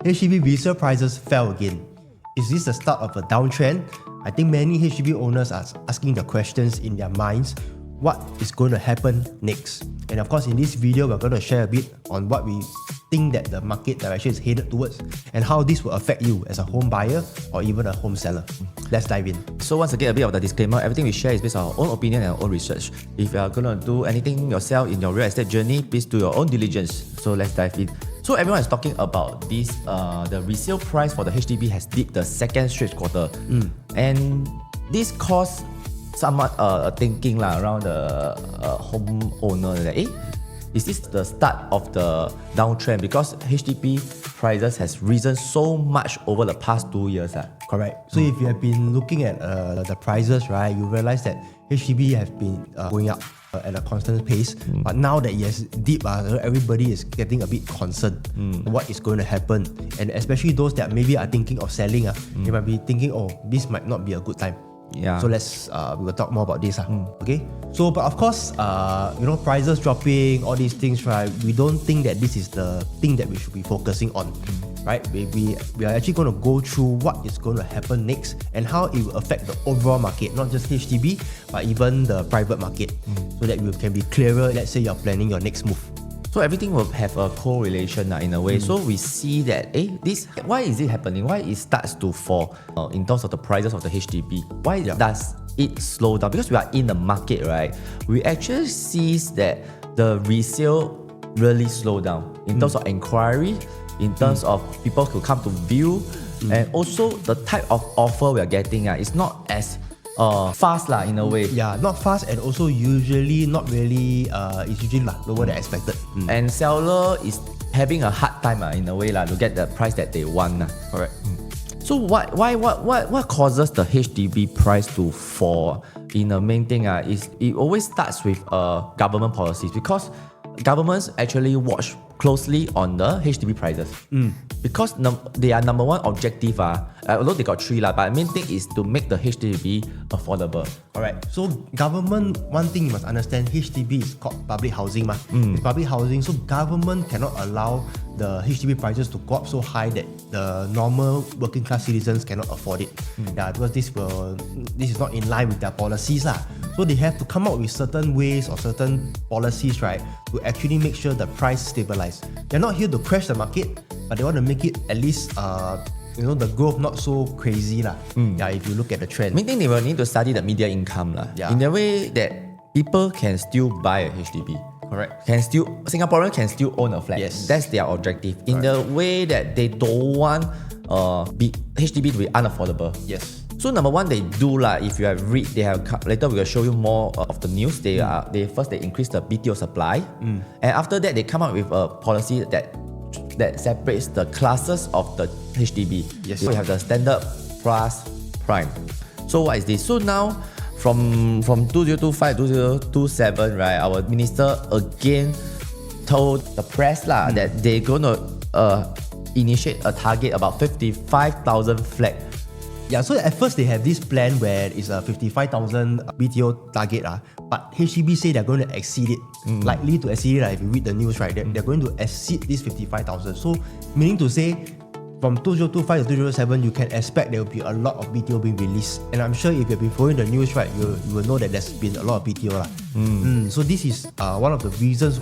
HDB resale prices fell again. Is this the start of a downtrend? I think many HDB owners are asking the questions in their minds, what is going to happen next? And of course, in this video, we're going to share a bit on what we think that the market direction is headed towards and how this will affect you as a home buyer or even a home seller. Let's dive in. So once again, a bit of the disclaimer, everything we share is based on our own opinion and our own research. If you are going to do anything yourself in your real estate journey, please do your own diligence. So let's dive in. So everyone is talking about this, the resale price for the HDB has dipped the second straight quarter. And this caused somewhat thinking around the homeowner that, is this the start of the downtrend? Because HDB prices has risen so much over the past 2 years. Correct. So if you have been looking at the prices, right, you realize that HDB has been going up at a constant pace. But now that it has dipped, everybody is getting a bit concerned what is going to happen. And especially those that maybe are thinking of selling, they might be thinking, oh, this might not be a good time. Yeah. So let's we will talk more about this. Okay. So, but of course, prices dropping, all these things, right? We don't think that this is the thing that we should be focusing on, right? We are actually going to go through what is going to happen next and how it will affect the overall market, not just HDB, but even the private market, so that you can be clearer. Let's say you're planning your next move. So everything will have a correlation in a way. So we see that, why is it happening? Why it starts to fall in terms of the prices of the HDB? Why does it slow down? Because we are in the market, right? We actually see that the resale really slow down in terms of inquiry, in terms of people who come to view, and also the type of offer we are getting is not as fast in a way. Yeah, not fast, and also usually not really, it's usually lower than expected. And seller is having a hard time in a way to get the price that they want. Correct. So what causes the HDB price to fall? In the main thing is it always starts with government policies, because governments actually watch closely on the HDB prices. Because they are number one objective, although they got three, but the main thing is to make the HDB affordable. Alright, so government, one thing you must understand, HDB is called public housing. It's public housing, so government cannot allow the HDB prices to go up so high that the normal working class citizens cannot afford it. Because this is not in line with their policies. So they have to come up with certain ways or certain policies, right, to actually make sure the price stabilize. They're not here to crash the market, but they want to make it at least the growth not so crazy if you look at the trend. Main thing, they will need to study the media income in a way that people can still buy a HDB. Correct. Singaporeans can still own a flat. Yes. That's their objective. In the way that they don't want HDB to be unaffordable. Yes. So number one, they do if you have read, they have later we will show you more of the news. They increase the BTO supply, and after that they come up with a policy that separates the classes of the HDB. Yes. So we have the standard, plus, prime. So what is this? So now from 2025 2027, right, our minister again told the press that they're gonna initiate a target about 55,000 flat. Yeah, so at first they have this plan where it's a 55,000 BTO target, but HDB say they're going to exceed it, likely to exceed it. If you read the news, right, they're going to exceed this 55,000. So meaning to say, from 2025 to 2027, you can expect there will be a lot of BTO being released. And I'm sure if you've been following the news, right, you will know that there's been a lot of BTO. So this is one of the reasons,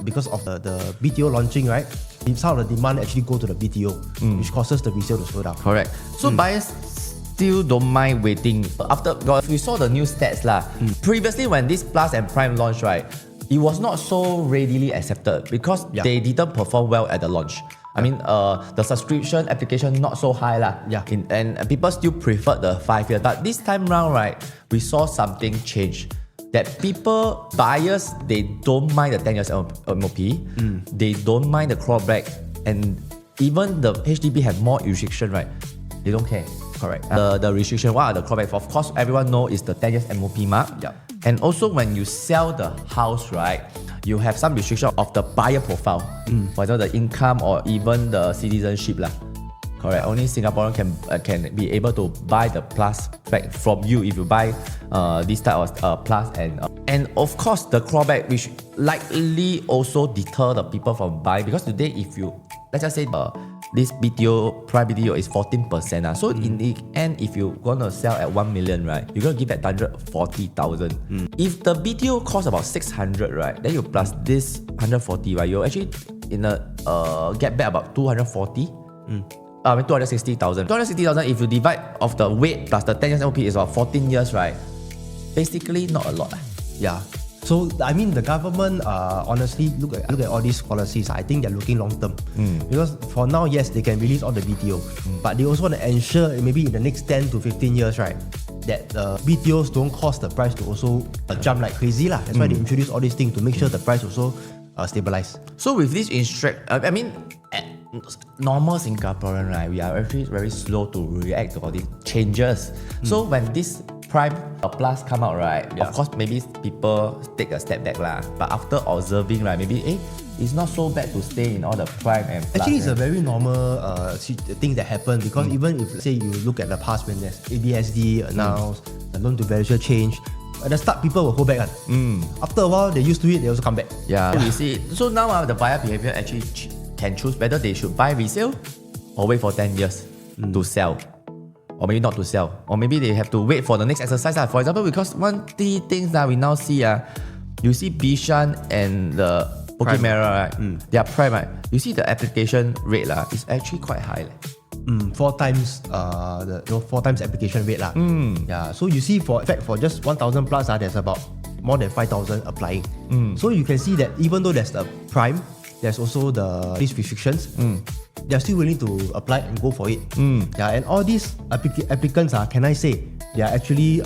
because of the BTO launching, right? It's how the demand actually go to the BTO, which causes the resale to slow down. Correct. So buyers still don't mind waiting. After we saw the new stats previously when this Plus and Prime launched, right, it was not so readily accepted because they didn't perform well at the launch. I mean, the subscription application not so high and people still prefer the 5 years. But this time round, right, we saw something change. That buyers, they don't mind the 10 years MOP, they don't mind the clawback, and even the HDB have more restriction, right? They don't care. Correct. The restriction, what are the clawback? Of course, everyone know is the 10 years MOP mark. And also when you sell the house, right, you have some restriction of the buyer profile, for example, the income or even the citizenship. Correct. Only Singaporean can be able to buy the Plus flat from you if you buy this type of Plus and of course the clawback, which likely also deter the people from buying, because today if you let's just say this BTO, prime BTO is 14%. So in the end, if you're gonna sell at 1 million, right, you're gonna give at 140,000. If the BTO costs about 600, right, then you plus this 140, right, you're actually in a get back about 240. 260,000. 260,000, if you divide of the weight plus the 10 years MOP is about 14 years, right? Basically, not a lot. Yeah. So I mean, the government honestly look at all these policies. I think they're looking long term because for now, yes, they can release all the BTO, but they also want to ensure maybe in the next 10 to 15 years, right, that BTOs don't cause the price to also jump like crazy lah. That's why they introduce all these things to make sure the price also stabilize. So with this I mean, normal Singaporean, right, we are actually very slow to react to all these changes. So when this Prime Plus come out, right, of course maybe people take a step back lah. But after observing, right, maybe it's not so bad to stay in all the Prime and Plus. Actually, it's a very normal thing that happened because even if, say, you look at the past when there's ABSD announced, the loan to value change, at the start people will hold back. After a while, they used to it, they also come back. Yeah, we see. So now the buyer behavior actually can choose whether they should buy resale or wait for 10 years to sell. Or maybe not to sell. Or maybe they have to wait for the next exercise. For example, because one of the things that we now see, you see Bishan and the Bukit Merah, right? They are prime, right? You see the application rate is actually quite high. 4 times the 4 times application rate lah. Yeah. So you see for just 1,000 plus, there's about more than 5,000 applying. So you can see that even though there's the prime, there's also these restrictions. They're still willing to apply and go for it. Yeah, and all these applicants can I say, they are actually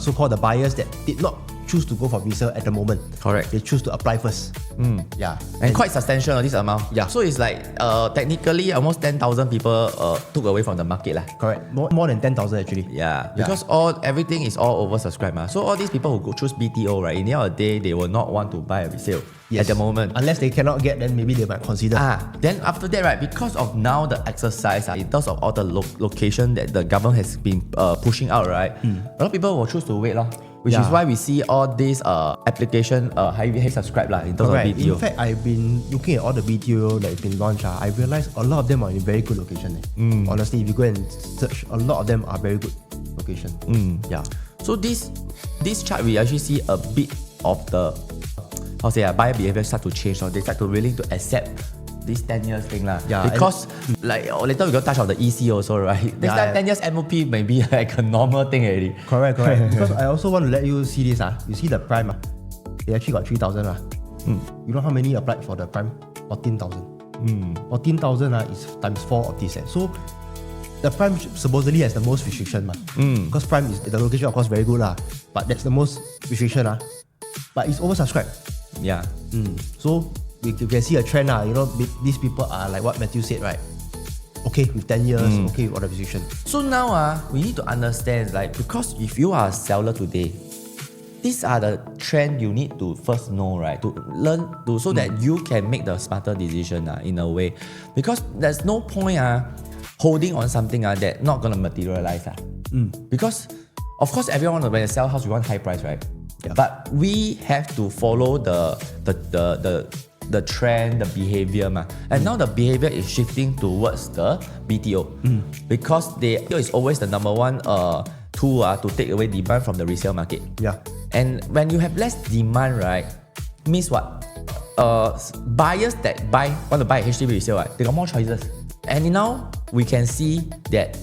so-called the buyers that did not choose to go for resale at the moment. Correct. They choose to apply first. Yeah. And quite substantial, this amount. Yeah. So it's like technically almost 10,000 people took away from the market lah. Correct. More than 10,000 actually. Yeah. Because everything is all oversubscribed. So all these people who go choose BTO, right, in the end of the day, they will not want to buy a resale. Yes. At the moment. Unless they cannot get, then maybe they might consider. Then after that, right, because of now the exercise, in terms of all the location that the government has been pushing out, right, a lot of people will choose to wait which is why we see all these application highly subscribed in terms of BTO. In fact, I've been looking at all the BTO that have been launched. I realized a lot of them are in very good location. Honestly, if you go and search, a lot of them are very good location. Yeah. So this chart, we actually see a bit of the buyer behavior start to change. They start to willing to accept this 10 years thing because later we're going to touch on the EC also, right? Next time 10 years MOP may be like a normal thing already. Correct. Because I also want to let you see this. You see the prime, they actually got 3,000. You know how many applied for the prime? 14,000. 14,000 is times 4 of this. So the prime supposedly has the most restriction. Because prime is the location, of course, very good but that's the most restriction. But it's oversubscribed. Yeah. So you can see a trend. These people are like what Matthew said, right? Okay with 10 years, okay with all the restriction. So now we need to understand, because if you are a seller today, these are the trend you need to first know, right? To learn so that you can make the smarter decision in a way. Because there's no point holding on something that not gonna materialize. Because of course everyone when they sell house you want high price, right? Yeah. But we have to follow the trend, the behavior. And now the behavior is shifting towards the BTO. Because BTO is always the number one tool to take away demand from the resale market. Yeah. And when you have less demand, right, means what? Buyers that want to buy a HDB resale, right, they got more choices. And now we can see that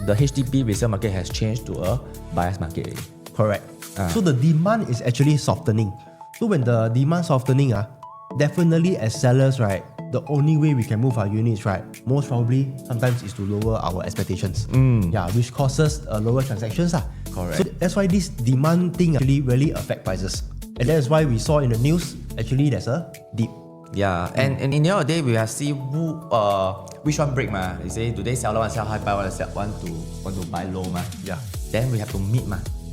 the HDB resale market has changed to a buyer's market. Correct. So the demand is actually softening. So when the demand softening, definitely as sellers, right, the only way we can move our units, right, most probably sometimes is to lower our expectations. Yeah, which causes lower transactions. Correct. So that's why this demand thing actually really affect prices. And that is why we saw in the news, actually there's a dip. Yeah, and in the end of the day, we have see which one break. They say today seller want to sell high, buyer want to buy low. Yeah. Then we have to meet.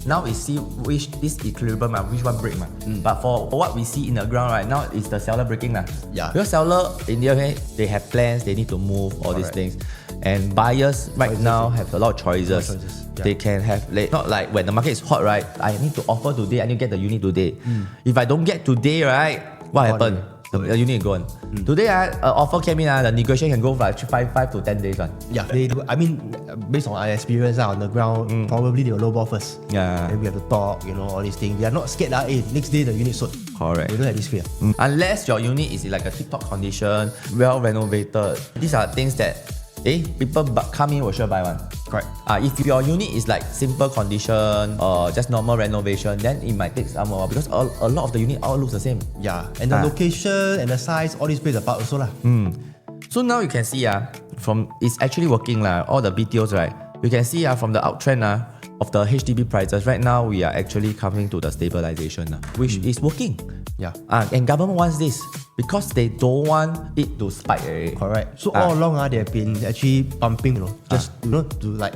Now we see which this equilibrium, which one break. But for what we see in the ground right now is the seller breaking. Yeah. Because seller in the end, they have plans, they need to move all these things. And buyers now have a lot of choices. Yeah. They can have not like when the market is hot, right? I need to offer today, I need to get the unit today. If I don't get today, right, what happened? The unit go on. Today, offer came in, the negotiation can go for like 5 to 10 days. Yeah, I mean, based on our experience on the ground, probably they will lowball first. Yeah. Then we have to talk, all these things. We are not scared that next day the unit sold. Correct. We don't have this fear. Unless your unit is in like a tip-top condition, well renovated. These are things that people come in will sure buy one. Correct. If your unit is like simple condition or just normal renovation, then it might take some more because a lot of the unit all looks the same. Yeah, and the location and the size, all these plays a part also lah. So now you can see from it's actually working all the BTOs, right? You can see from the uptrend of the HDB prices right now we are actually coming to the stabilization which is working. Yeah. And government wants this because they don't want it to spike. Correct. So all along they have been actually pumping, just to like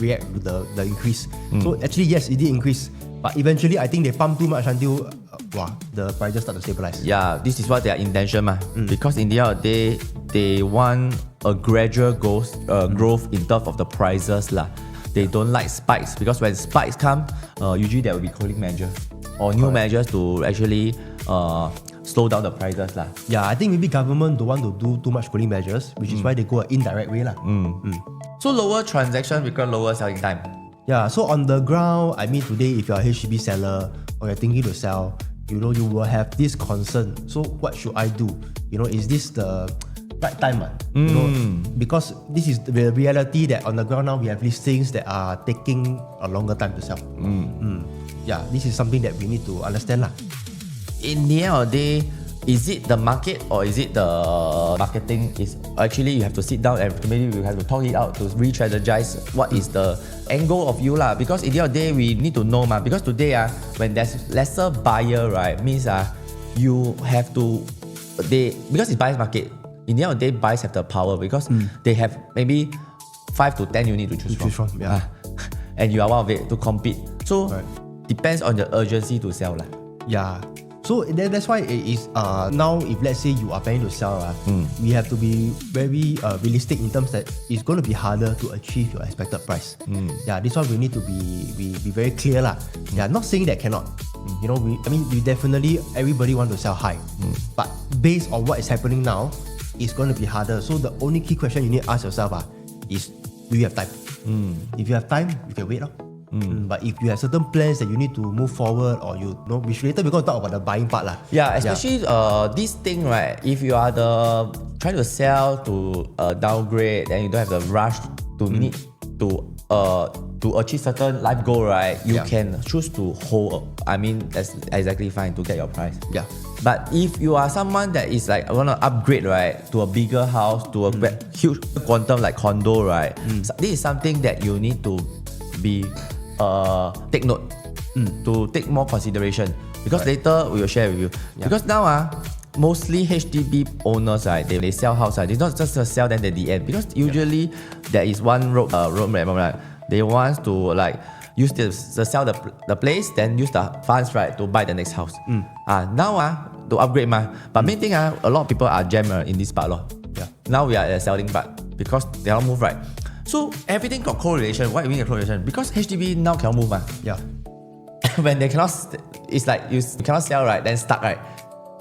react to the increase. So actually yes, it did increase, but eventually I think they pumped too much until the prices start to stabilize. Yeah, this is what their intention because in the end of the day they want a gradual growth in terms of the prices lah. They don't like spikes because when spikes come, usually there will be cooling measures or new measures to actually slow down the prices lah. Yeah, I think maybe government don't want to do too much cooling measures, which is why they go an indirect way lah. So lower transaction because lower selling time. Yeah, so on the ground, I mean today if you're a HDB seller or you're thinking to sell, you will have this concern. So what should I do? Is this the right time? Because this is the reality that on the ground now we have listings that are taking a longer time to sell. Yeah, this is something that we need to understand lah. In the end of the day, is it the market or is it the marketing? Is actually you have to sit down and maybe you have to talk it out to re-strategize what is the end goal of you lah. Because in the end of the day, we need to know because today when there's lesser buyer, right, means you have to because it's buyer's market. In the end of the day, buyers have the power because they have maybe 5 to 10 units to choose from. Yeah. And you are one of it to compete. So depends on the urgency to sell lah. Yeah. So that's why it is now if let's say you are planning to sell, we have to be very realistic in terms that it's going to be harder to achieve your expected price. Yeah, this one we need to be very clear lah. Yeah, not saying that cannot. We definitely everybody want to sell high, but based on what is happening now, it's going to be harder. So the only key question you need to ask yourself is, do you have time? If you have time, you can wait. But if you have certain plans that you need to move forward or which later we're going to talk about the buying part lah. Yeah, especially this thing, right? If you are trying to sell to downgrade, then you don't have the rush to need to achieve certain life goal, right? You can choose to hold. I mean, that's exactly fine to get your price. Yeah. But if you are someone that is like want to upgrade, right, to a bigger house, to a huge quantum like condo, right? So this is something that you need to be take note, to take more consideration because later we will share with you. Because now mostly HDB owners, right, they sell house, they don't just sell then at the end because usually there is one roadmap, right? They want to like use to sell the place, then use the funds, right, to buy the next house. Now to upgrade but main thing a lot of people are jammed in this part Now we are at the selling part because they don't move, right? So everything got correlation. Why do we mean correlation? Because HDB now cannot move Yeah. When they cannot, it's like you cannot sell, right, then stuck, right?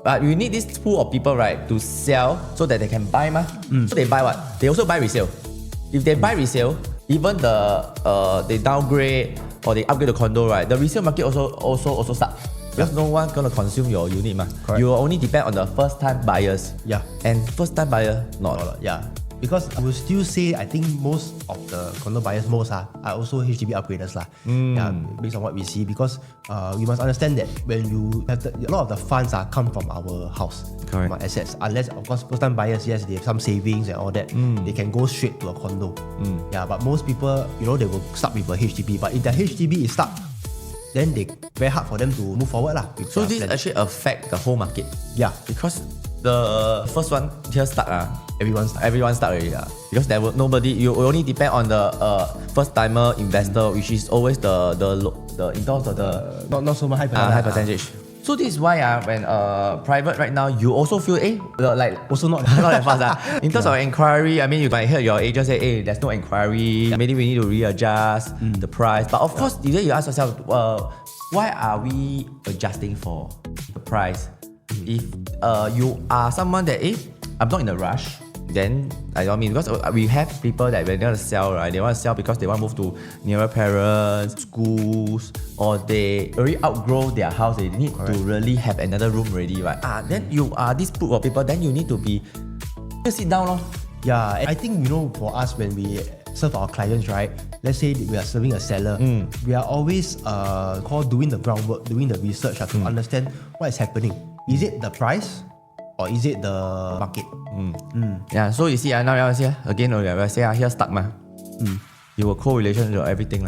But you need this pool of people, right, to sell so that they can buy So they buy what? They also buy resale. If they buy resale, even they downgrade or they upgrade the condo, right, the resale market also start. Because no one gonna consume your unit You will only depend on the first time buyers. Yeah. And first time buyer not. Yeah. Because I will still say I think most of the condo buyers are also HDB upgraders lah. Yeah, based on what we see, because we must understand that when you have a lot of the funds come from our house, from our assets. Unless of course first time buyers, yes, they have some savings and all that, they can go straight to a condo. Yeah, but most people, they will start with a HDB. But if the HDB is stuck, then they very hard for them to move forward lah. So this actually affect the whole market. Yeah, because the first one here stuck everyone stuck already because there will nobody. You will only depend on the first timer investor, which is always the in terms of the not so much high percentage. So this is why when private right now you also feel like also not that fast in terms of inquiry. I mean, you might hear your agent say, hey, there's no inquiry, maybe we need to readjust the price. But of course, you ask yourself, why are we adjusting for the price? If you are someone that I'm not in a rush, then I don't mean, because we have people that when they want to sell, right, they want to sell because they want to move to nearer parents, schools, or they already outgrow their house. They need to really have another room already, right? Then you are this group of people, then you need to sit down, lor. Yeah, and I think, for us, when we serve our clients, right, let's say we are serving a seller, we are always called doing the groundwork, doing the research to understand what is happening. Is it the price or is it the market? Yeah, so you see, now you see, again, we say here stuck, you will correlation to everything.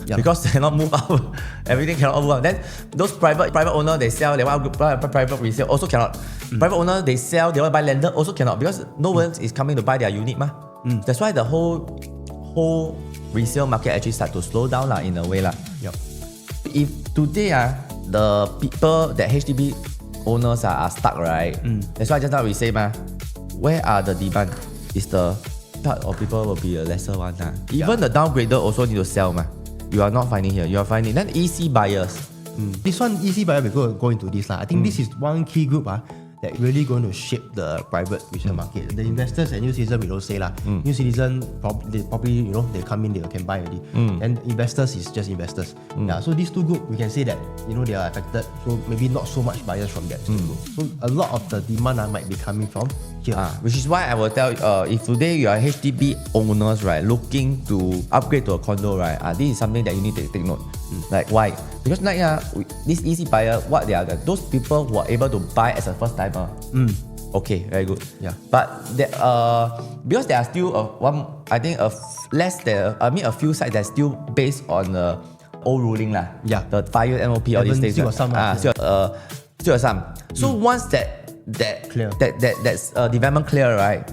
Yep. Because they cannot move out, everything cannot move out. Then those private owner, they sell, they want to buy private resale, also cannot. Private owner, they sell, they want to buy landed, also cannot, because no one is coming to buy their unit. That's why the whole resale market actually start to slow down in a way. Yep. If today the people that HDB owners are stuck, right? That's why just now we say, where are the demand? Is the part of people will be a lesser one. Even the downgrader also need to sell. You are not finding here. You are finding then EC buyers. This one, EC buyer, we're going to this. I think this is one key group that really going to shape the private resale market. The investors and new citizen, we don't say New citizen probably they come in, they can buy already. And investors is just investors. So these two group, we can say that they are affected. So maybe not so much buyers from that group. So a lot of the demand might be coming from here. Which is why I will tell if today you are HDB owners, right, looking to upgrade to a condo, right, this is something that you need to take note. Like why? Because this easy buyer, what they are, those people who are able to buy as a first timer. Okay, very good. Yeah. But because there are still a few sites that still based on the old ruling Yeah. the 5 year MOP, all these things. Still got some. Still some. So once that clear. That's development clear, right?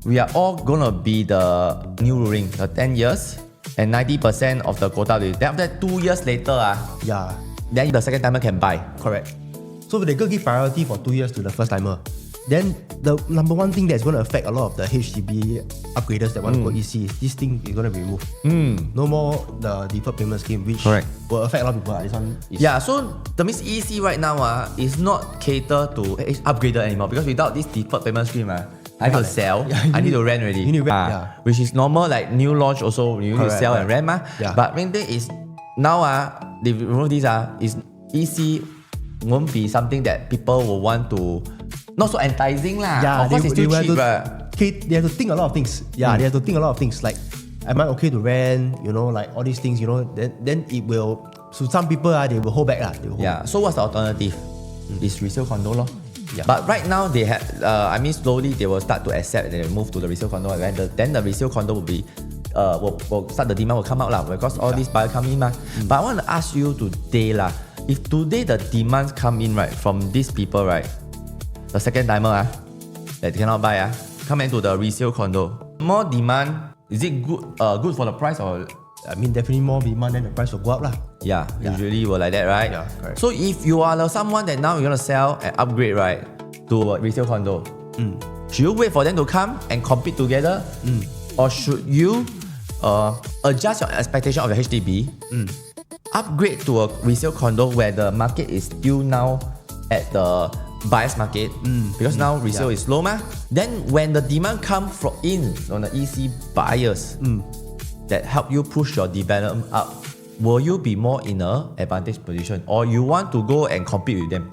We are all gonna be the new ruling, the 10 years and 90% of the quota. Then after 2 years later, then the second timer can buy. Correct. So they going to give priority for 2 years to the first timer. Then the number one thing that's going to affect a lot of the HDB upgraders that want to go EC, this thing is going to be removed. No more the deferred payment scheme, which will affect a lot of people. This one is so that means EC right now is not cater to upgrader anymore, because without this deferred payment scheme, I need to sell, I need to rent already. You need to rent, which is normal, like new launch also, you need to sell and rent. But main thing is now they remove this is EC won't be something that people will want to, not so enticing of course it's still cheap. They have to think a lot of things. They have to think a lot of things like, am I okay to rent? Like all these things. Then it will. So some people they will hold back So what's the alternative? Is resale condo lor. But right now they have. Slowly they will start to accept and they move to the resale condo, and then the resale condo will be. Will start, the demand will come out because all these buyers come in. But I want to ask you today if today the demands come in from these people, the second timer that cannot buy come into the resale condo, more demand, is it good for the price, or definitely more demand, then the price will go up usually will like that, right? Correct. So if you are someone that now you're gonna sell and upgrade to a resale condo, should you wait for them to come and compete together, or should you adjust your expectation of your HDB, upgrade to a resale condo where the market is still now at the buyer's market, because now resale is slow then when the demand comes from on the EC buyers that help you push your development up, will you be more in a advantage position, or you want to go and compete with them?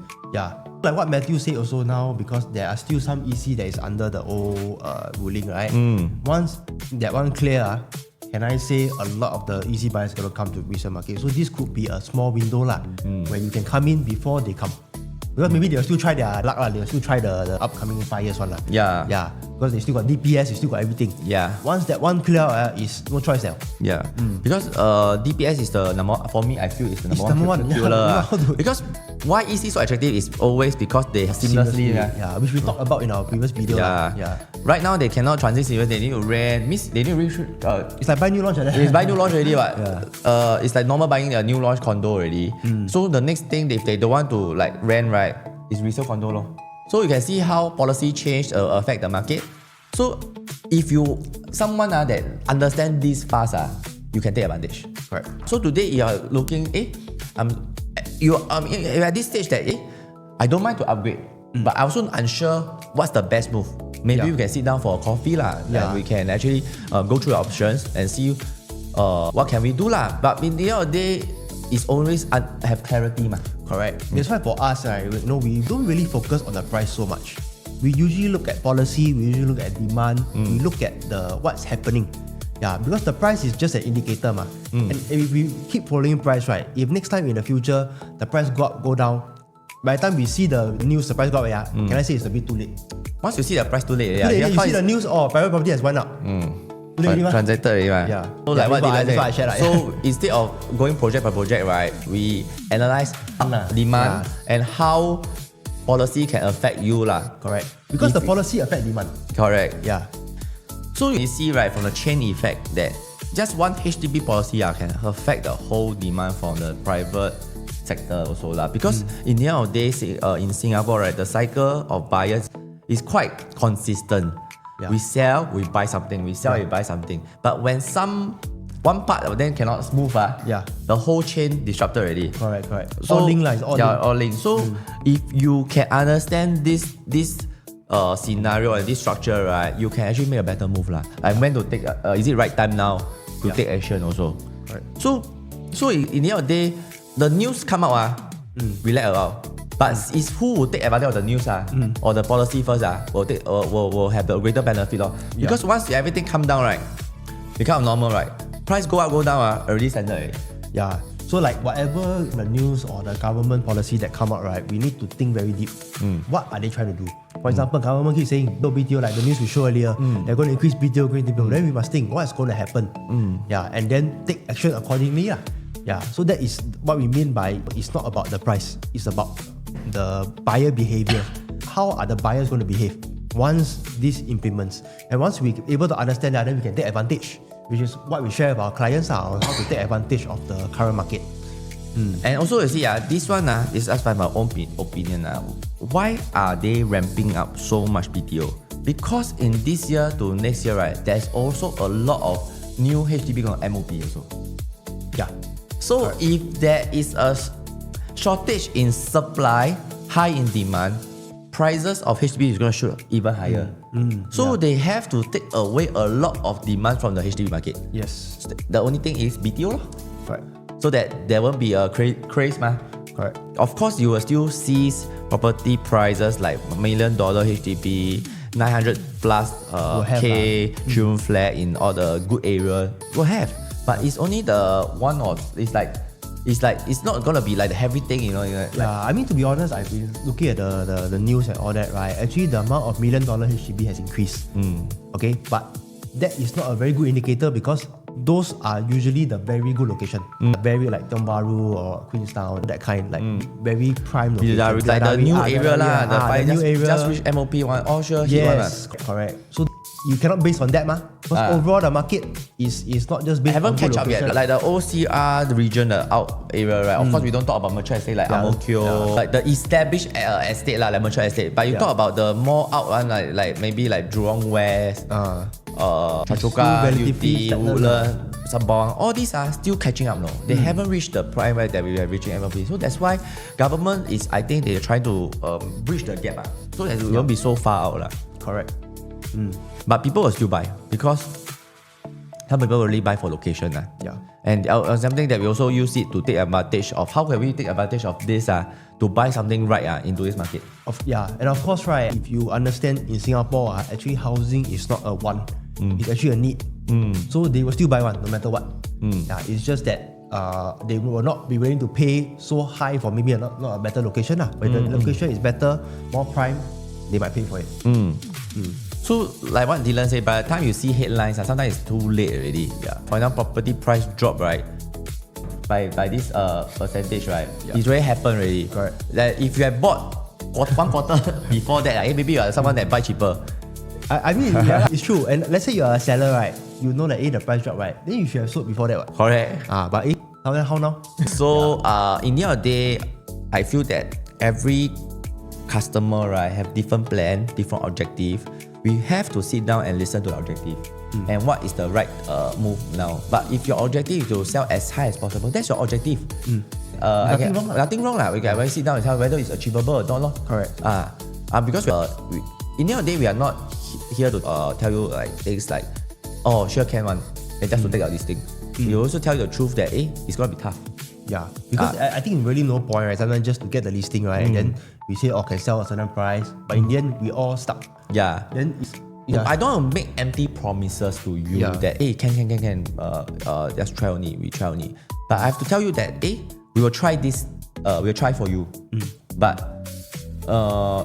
Like what Matthew said also now, because there are still some EC that is under the old ruling, right? Once that one clear, can I say a lot of the EC buyers are going to come to resale market. So this could be a small window where you can come in before they come. Because maybe they'll still try their luck, they'll still try the upcoming 5 years one. Because they still got DPS, they still got everything. Once that one clear, is no choice now. Because DPS is the number, for me I feel it's the number one killer. Because why EC so attractive is always because they seamlessly. Which we talked about in our previous video. Right now they cannot transit seamlessly, they need to rent, they need to it's like buying new launch. It's buying new launch already, it's like normal buying a new launch condo already. So the next thing, if they don't want to rent, is resale condo lor. So you can see how policy change affect the market. So if you someone that understand this fast, you can take advantage. Right. So today you are looking, you're at this stage that I don't mind to upgrade, but I also unsure what's the best move. Maybe we can sit down for a coffee lah, and we can actually go through the options and see what can we do lah. But in the end of the day, it's always have clarity ma. Correct. That's why for us, right, we don't really focus on the price so much. We usually look at policy, we usually look at demand, we look at what's happening. Yeah, because the price is just an indicator ma. And if we keep following price, right, if next time in the future the price go up, go down, by the time we see the news, the price go up, can I say it's a bit too late? Once you see the price too late, you see the news, private property has went up. Transacted already, right? Yeah. So like what I say? So instead of going project by project, right, we analyze demand and how policy can affect you lah. Correct. Because the policy affect demand. Correct. Yeah. So you see, right, from the chain effect that just one HDB policy can affect the whole demand from the private sector also lah. Because in the end of the day, in Singapore, right, the cycle of buyers is quite consistent. Yeah. We sell, we buy something. We sell, we buy something. But when one part of them cannot move, the whole chain disrupted already. Correct. So, all linked lah. All linked. So if you can understand this scenario and this structure, right, you can actually make a better move lah. Like when to take, is it right time now to take action also? Right. So in the end of the day, the news come out, we let it out. But it's who will take advantage of the news or the policy first will have the greater benefit because once everything come down, right, become normal, right, price go up go down already standard. Yeah. So like whatever the news or the government policy that come out, right, we need to think very deep. What are they trying to do? For example, government keeps saying no BTO, like the news we showed earlier, they're going to increase BTO. Then we must think what's going to happen. And then take action accordingly. So that is what we mean by it's not about the price, it's about the buyer behavior. How are the buyers going to behave once this implements? And once we're able to understand that, then we can take advantage, which is what we share with our clients on how to take advantage of the current market. And also you see, this one is as by my own opinion. Why are they ramping up so much BTO? Because in this year to next year, right, there's also a lot of new HDB on MOP also. Yeah. So if there is a shortage in supply, high in demand, prices of HDB is going to shoot even higher. So they have to take away a lot of demand from the HDB market. Yes. The only thing is BTO. Correct. So that there won't be a craze. Correct. Of course, you will still see property prices like $1 million HDB, 900 plus K trim flat in all the good area. Will have. But it's only the one or it's not gonna be like the heavy thing, I mean, to be honest, I've been looking at the news and all that, right? Actually, the amount of $1 million HDB has increased. Okay, but that is not a very good indicator because those are usually the very good location, very like Tiong Bahru or Queenstown, that kind, like very prime location. Like the new area lah, the new area. Just reach MOP one, all sure. Yes, correct. So you cannot base on that, because overall the market is not just based on haven't good catch up location. yet. Like the OCR region, the out area, right? Of course, we don't talk about mature estate like Ang Mo Kio, like the established estate like mature estate. But you talk about the more out one, like maybe like Jurong West, Choka, UT, Woodland, Sembawang. All these are still catching up. No, they haven't reached the prime that we are reaching MOP. So that's why government is, I think they're trying to bridge the gap. So that it won't be so far out. Correct. But people will still buy because some people really buy for location. And something that we also use it to take advantage of. How can we take advantage of this to buy something right in today's market? And of course, right, if you understand in Singapore, actually housing is not a want, it's actually a need. So they will still buy one no matter what. It's just that they will not be willing to pay so high for maybe not a better location. But if the location is better, more prime, they might pay for it. So like what Dylan said, by the time you see headlines, sometimes it's too late already. For example, property price drop, right? By this percentage, right? It's already happened already. Correct. That if you have bought one quarter before that, maybe you are someone that buy cheaper. I mean, it's true. And let's say you are a seller, right? You know that the price drop, right? Then you should have sold before that. Correct. But how now? So in the end of the day, I feel that every customer, right, have different plan, different objective. We have to sit down and listen to the objective. and what is the right move now. But if your objective is to sell as high as possible, that's your objective. Nothing wrong lah. We can sit down and tell whether it's achievable or not. Lor. Correct. Because in the end of the day, we are not here to tell you like things like, oh, sure can one, and just to take out this thing. We also tell you the truth that it's gonna be tough. Yeah, because I think really no point, right? Sometimes just to get the listing, right? And then we say, can sell a certain price, but in the end, we all stuck. Yeah. Then I don't want to make empty promises to you that, can, just try only, we try only. But I have to tell you that, we will try this, we'll try for you. But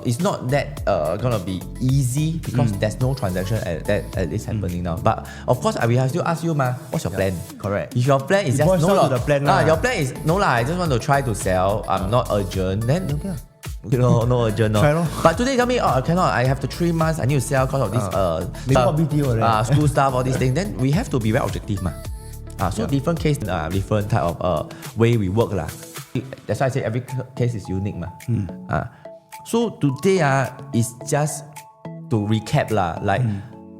it's not that gonna be easy because there's no transaction at least happening now. But of course, we have to ask you, what's your plan? Correct. If your plan is just no the plan, your plan is no I just want to try to sell. I'm not urgent. Then no urgent. No. But today tell me, I cannot. I have to 3 months. I need to sell because of this stuff, school stuff, all these things. Then we have to be very objective, So different case, different type of way we work lah. That's why I say every case is unique, So today is just to recap like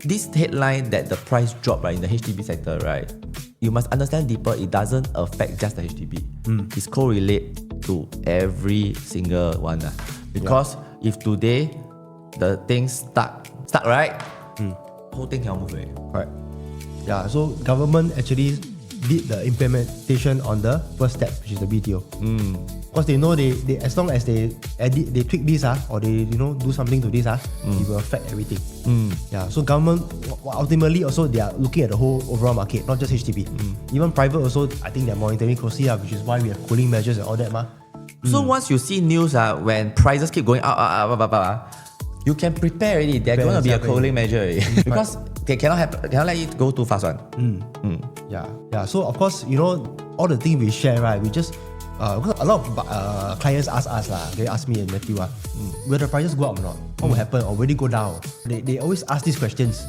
this headline that the price drop in the HDB sector, right? You must understand deeper. It doesn't affect just the HDB. It's correlate to every single one, because if today the things stuck right, whole thing can move away. Right. Yeah. So government actually did the implementation on the first step, which is the BTO. Because they know they as long as they edit, they tweak this or they do something to this it will affect everything. Yeah. So government ultimately also they are looking at the whole overall market, not just HDB. Even private also, I think they're monitoring closely, which is why we have cooling measures and all that. So once you see news when prices keep going up, you can prepare already. There's going to be a cooling measure already. Because they cannot let it go too fast. Yeah. So of course, all the things we share, right? We just because a lot of clients ask us they ask me and Matthew, will the prices go up or not? What will happen, or will it go down? They always ask these questions,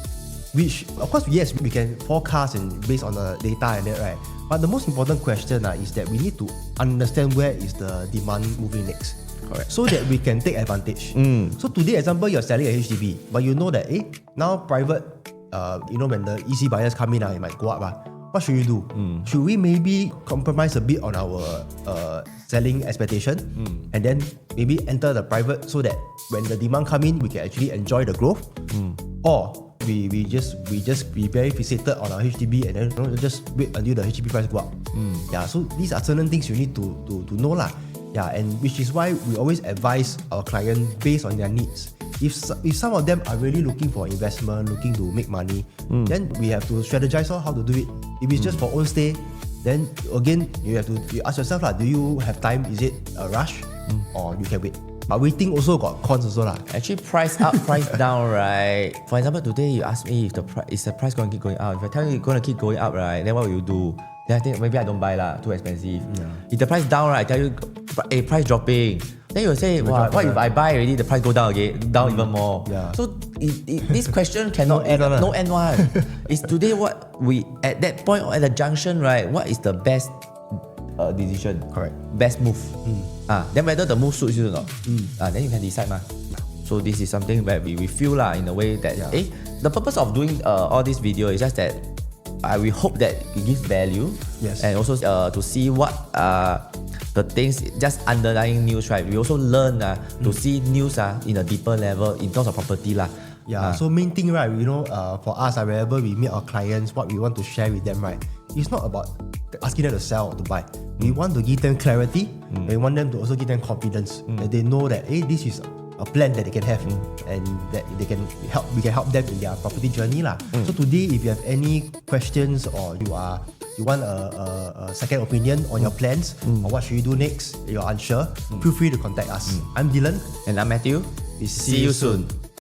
which of course yes, we can forecast and based on the data and that, right? But the most important question is that we need to understand where is the demand moving next. Correct. So that we can take advantage. So today, example, you're selling a HDB, but you know that now private, when the EC buyers come in, it might go up. What should you do? Should we maybe compromise a bit on our selling expectation and then maybe enter the private so that when the demand come in, we can actually enjoy the growth? Or we just be very fixated on our HDB and then just wait until the HDB price go up? Yeah, so these are certain things you need to know . Yeah, and which is why we always advise our client based on their needs. If some of them are really looking for investment, looking to make money, then we have to strategize on how to do it. If it's just for own stay, then again you ask yourself do you have time? Is it a rush, or you can wait? But waiting also got cons also . Actually, price up, price down, right? For example, today you ask me if the price going to keep going up. If I tell you it's going to keep going up, right, then what will you do? Then I think maybe I don't buy too expensive. If the price down, right, I tell you, price dropping. Then you'll say, what if I buy already, the price go down again, down even more. So this question cannot no end one. It's today what we at that point or at the junction, right? What is the best decision? Correct. Best move. Then whether the move suits you or not, then you can decide. So this is something that we feel in a way that the purpose of doing all this video is just that we hope that it gives value, and also to see what the things, just underlying news, right? We also learn to see news in a deeper level in terms of property . So main thing, right, for us, wherever we meet our clients, what we want to share with them, right, it's not about asking them to sell or to buy. We want to give them clarity, and we want them to also give them confidence that they know that this is a plan that they can have, and that we can help them in their property journey . So today, if you have any questions or you want a second opinion on your plans or what should you do next, you're unsure, feel free to contact us. I'm Dylan, and I'm Matthew. We see you soon.